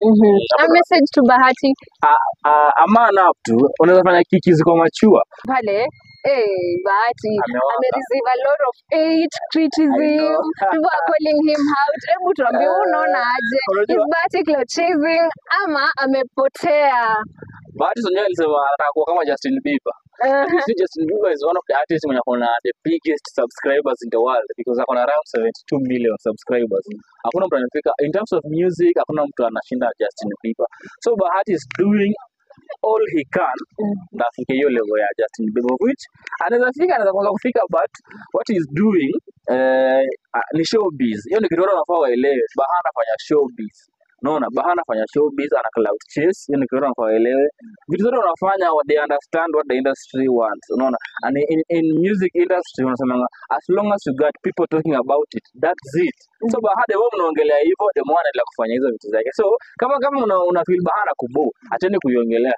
A message to Bahati. A man up to unaweza fanya kiki ziko machua Pale Bahati receive a lot of hate, criticism. People are calling him out. Hebu tuambie unaona aje? Is Bahati clout chasing ama amepotea? Bahati Sonja alisema atakuwa kama Justin Bieber. Justin Bieber is one of the artists mwenye akona the biggest subscribers in the world because akona around 72 million subscribers. Hakuna mtu anafika in terms of music, hakuna mtu anashinda Justin Bieber. So Bahati is doing all he can na afike hiyo level ya Justin Bieber, which anaweza kufika, but what he's doing ni showbiz. Hiyo ni kitu unafaa waelewe. Bahati anafanya showbiz. Unaona, Bahati anafanya showbiz, ana clout chase. Hiyo ni kitu unafaa waelewe. Vitu zote wanafanya they understand what the industry wants. Unaona, and in music industry wanasema as long as you got people talking about it, that's it. So Bahati wao mnaongelea hivyo, the more anaendelea kufanya hizo vitu zake. So kama una feel Bahati kubo, atende kuiongelea.